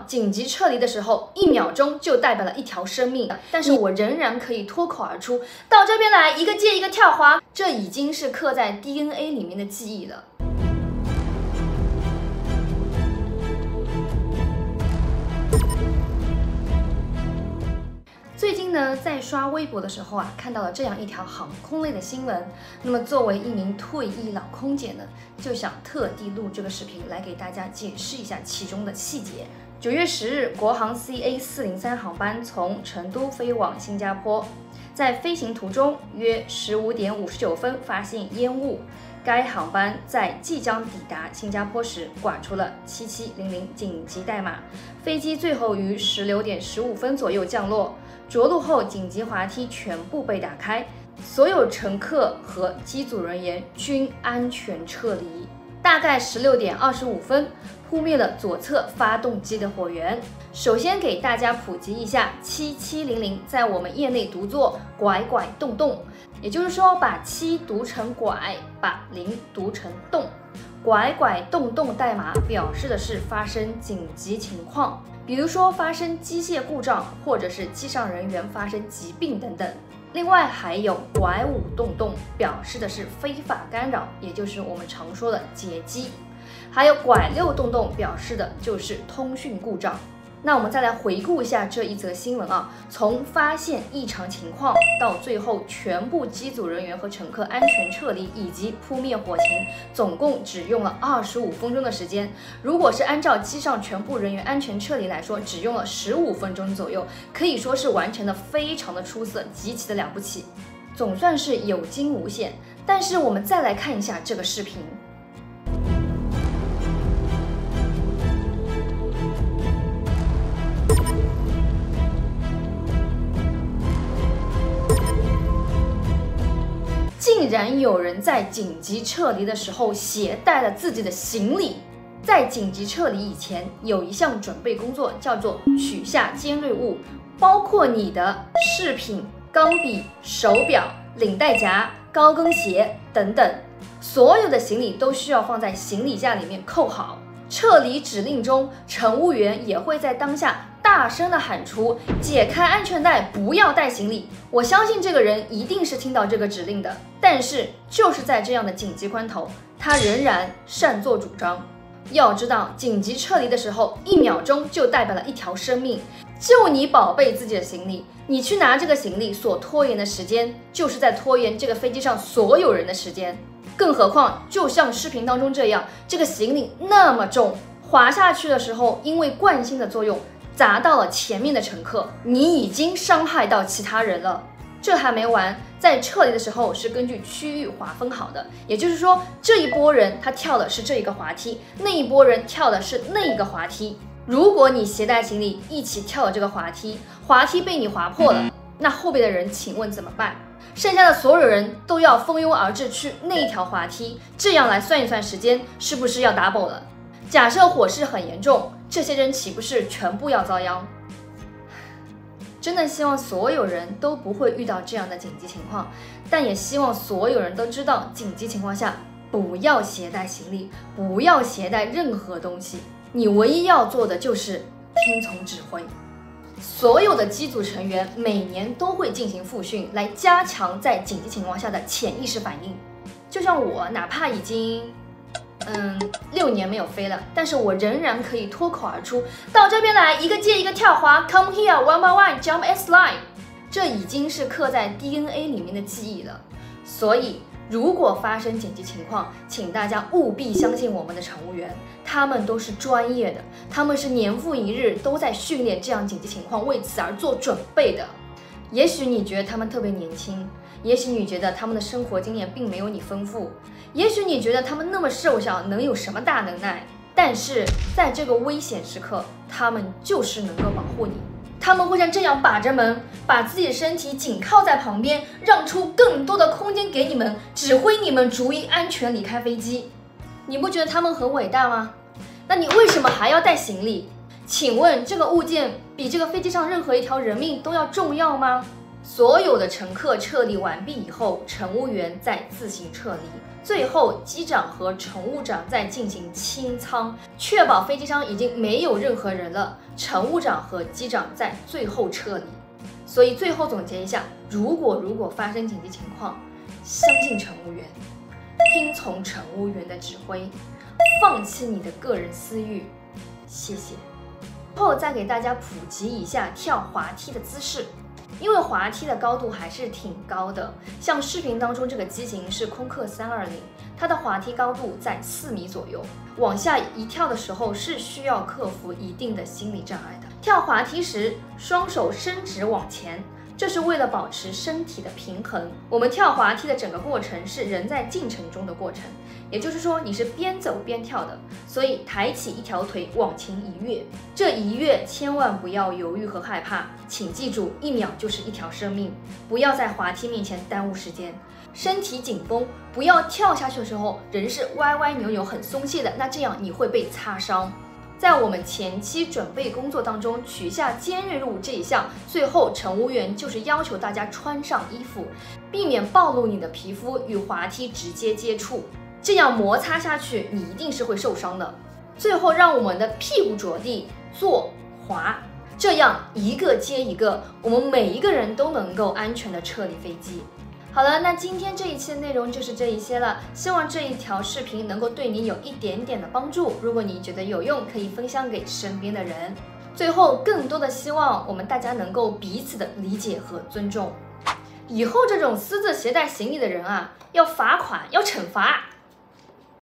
紧急撤离的时候，1秒钟就代表了一条生命，但是我仍然可以脱口而出，到这边来，一个接一个跳滑，这已经是刻在 DNA 里面的记忆了。最近呢，在刷微博的时候啊，看到了这样一条航空类的新闻。那么作为一名退役老空姐呢，就想特地录这个视频来给大家解释一下其中的细节。9月10日，国航 CA403航班从成都飞往新加坡，在飞行途中约15点59分发现烟雾。该航班在即将抵达新加坡时挂出了7700紧急代码，飞机最后于16点15分左右降落。着陆后，紧急滑梯全部被打开，所有乘客和机组人员均安全撤离。大概16点25分，扑灭了左侧发动机的火源。首先给大家普及一下，7700在我们业内读作拐拐动动，也就是说把7读成拐，把0读成动。拐拐动动代码表示的是发生紧急情况，比如说发生机械故障，或者是机上人员发生疾病等等。另外还有拐5动动，表示的是非法干扰，也就是我们常说的劫机。还有拐6动动，表示的就是通讯故障。那我们再来回顾一下这一则新闻啊，从发现异常情况到最后全部机组人员和乘客安全撤离以及扑灭火情，总共只用了25分钟的时间。如果是按照机上全部人员安全撤离来说，只用了15分钟左右，可以说是完成的非常的出色，极其的了不起，总算是有惊无险。但是我们再来看一下这个视频。竟然有人在紧急撤离的时候携带了自己的行李。在紧急撤离以前，有一项准备工作叫做取下尖锐物，包括你的饰品、钢笔、手表、领带夹、高跟鞋等等，所有的行李都需要放在行李架里面扣好。撤离指令中，乘务员也会在当下大声地喊出解开安全带，不要带行李。我相信这个人一定是听到这个指令的，但是就是在这样的紧急关头，他仍然擅作主张。要知道，紧急撤离的时候，1秒钟就代表了一条生命。就你宝贝自己的行李，你去拿这个行李所拖延的时间，就是在拖延这个飞机上所有人的时间。更何况，就像视频当中这样，这个行李那么重，滑下去的时候，因为惯性的作用，砸到了前面的乘客，你已经伤害到其他人了。这还没完，在撤离的时候是根据区域划分好的，也就是说，这一波人他跳的是这一个滑梯，那一波人跳的是那一个滑梯。如果你携带行李一起跳了这个滑梯，滑梯被你划破了，那后边的人请问怎么办？剩下的所有人都要蜂拥而至去那一条滑梯，这样来算一算时间，是不是要 double 了？假设火势很严重，这些人岂不是全部要遭殃？真的希望所有人都不会遇到这样的紧急情况，但也希望所有人都知道，紧急情况下不要携带行李，不要携带任何东西，你唯一要做的就是听从指挥。所有的机组成员每年都会进行复训，来加强在紧急情况下的潜意识反应。就像我，哪怕已经6年没有飞了，但是我仍然可以脱口而出，到这边来，一个接一个跳滑 ，Come here one by one, jump and slide。这已经是刻在 DNA 里面的记忆了。所以，如果发生紧急情况，请大家务必相信我们的乘务员，他们都是专业的，他们是年复一日都在训练这样紧急情况，为此而做准备的。也许你觉得他们特别年轻，也许你觉得他们的生活经验并没有你丰富，也许你觉得他们那么瘦小，能有什么大能耐？但是在这个危险时刻，他们就是能够保护你。他们会像这样把着门，把自己的身体紧靠在旁边，让出更多的空间给你们，指挥你们逐一安全离开飞机。你不觉得他们很伟大吗？那你为什么还要带行李？请问这个物件比这个飞机上任何一条人命都要重要吗？所有的乘客撤离完毕以后，乘务员再自行撤离。最后，机长和乘务长再进行清舱，确保飞机上已经没有任何人了。乘务长和机长在最后撤离。所以最后总结一下，如果发生紧急情况，相信乘务员，听从乘务员的指挥，放弃你的个人私欲。谢谢。最后再给大家普及一下跳滑梯的姿势。因为滑梯的高度还是挺高的，像视频当中这个机型是空客320，它的滑梯高度在4米左右，往下一跳的时候是需要克服一定的心理障碍的。跳滑梯时，双手伸直往前，这是为了保持身体的平衡。我们跳滑梯的整个过程是人在进程中的过程，也就是说你是边走边跳的，所以抬起一条腿往前一跃。这一跃千万不要犹豫和害怕，请记住，1秒就是1条生命，不要在滑梯面前耽误时间。身体紧绷，不要跳下去的时候人是歪歪扭扭很松懈的，那这样你会被擦伤。在我们前期准备工作当中，取下尖锐物这一项，最后乘务员就是要求大家穿上衣服，避免暴露你的皮肤与滑梯直接接触，这样摩擦下去你一定是会受伤的。最后让我们的屁股着地，坐滑，这样一个接一个，我们每一个人都能够安全的撤离飞机。好了，那今天这一期的内容就是这一些了，希望这一条视频能够对你有一点点的帮助。如果你觉得有用，可以分享给身边的人。最后，更多的希望我们大家能够彼此的理解和尊重。以后这种私自携带行李的人啊，要罚款，要惩罚。